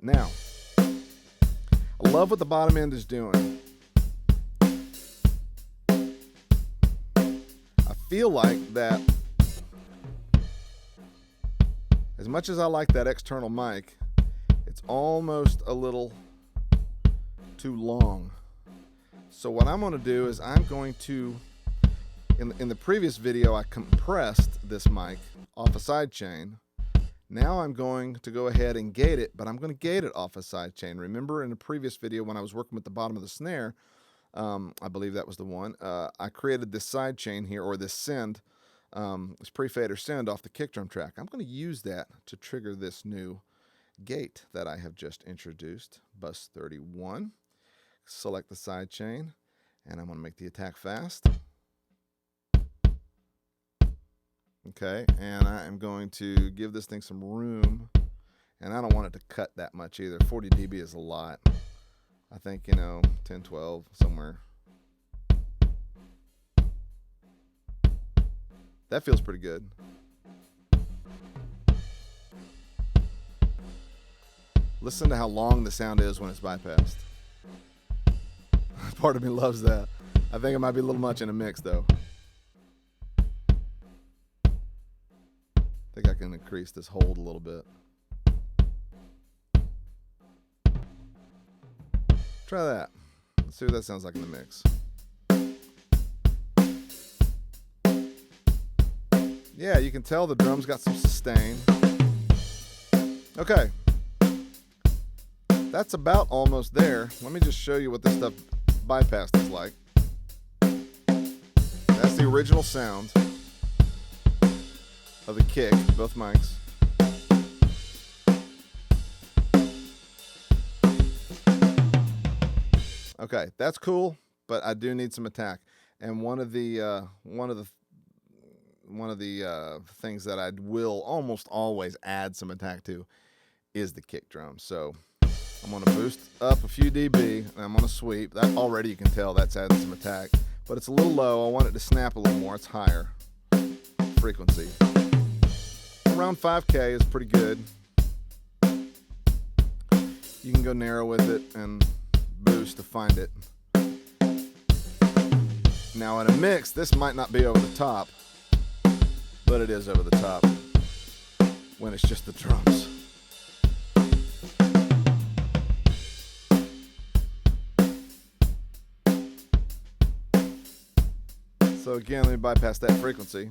Now, I love what the bottom end is doing. I feel like that, as much as I like that external mic, it's almost a little too long. So what I'm going to do is I'm going to, in the previous video I compressed this mic off a side chain. Now I'm going to go ahead and gate it, but I'm going to gate it off a side chain. Remember in the previous video when I was working with the bottom of the snare, I believe that was the one, I created this side chain here, or this send, this pre-fader send off the kick drum track. I'm going to use that to trigger this new gate that I have just introduced, bus 31. Select the side chain, and I'm going to make the attack fast. Okay, and I am going to give this thing some room, and I don't want it to cut that much either. 40 dB is a lot. I think, 10, 12, somewhere. That feels pretty good. Listen to how long the sound is when it's bypassed. Part of me loves that. I think it might be a little much in a mix, though. I think I can increase this hold a little bit. Try that. Let's see what that sounds like in the mix. Yeah, you can tell the drum's got some sustain. Okay. That's about almost there. Let me just show you what this stuff bypassed is like. That's the original sound of the kick, both mics. Okay, that's cool, but I do need some attack. And one of the things that I will almost always add some attack to is the kick drum. So I'm going to boost up a few dB, and I'm going to sweep. That already you can tell that's adding some attack, but it's a little low. I want it to snap a little more. It's higher frequency. Around 5K is pretty good. You can go narrow with it and boost to find it. Now in a mix, this might not be over the top, but it is over the top when it's just the drums. So again, let me bypass that frequency.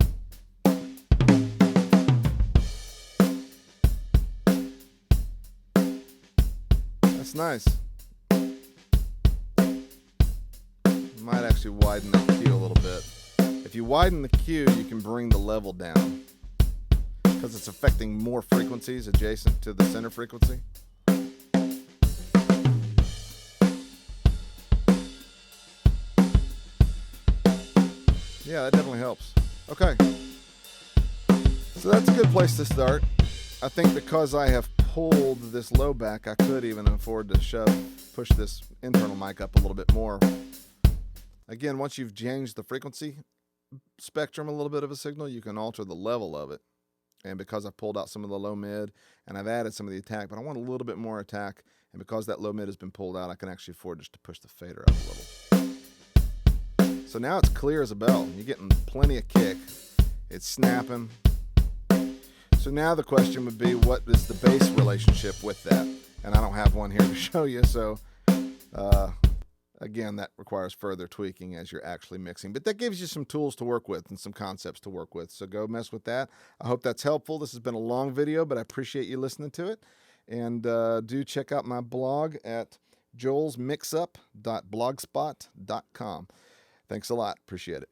That's nice. Might actually widen that Q a little bit. If you widen the Q, you can bring the level down because it's affecting more frequencies adjacent to the center frequency. Yeah, that definitely helps. Okay. So that's a good place to start. I think because I have pulled this low back, I could even afford to push this internal mic up a little bit more. Again, once you've changed the frequency spectrum a little bit of a signal, you can alter the level of it. And because I've pulled out some of the low mid and I've added some of the attack, but I want a little bit more attack, and because that low mid has been pulled out, I can actually afford just to push the fader up a little. So now it's clear as a bell. You're getting plenty of kick. It's snapping. So now the question would be, what is the bass relationship with that? And I don't have one here to show you, so again, that requires further tweaking as you're actually mixing. But that gives you some tools to work with and some concepts to work with. So go mess with that. I hope that's helpful. This has been a long video, but I appreciate you listening to it. And do check out my blog at joelsmixup.blogspot.com. Thanks a lot. Appreciate it.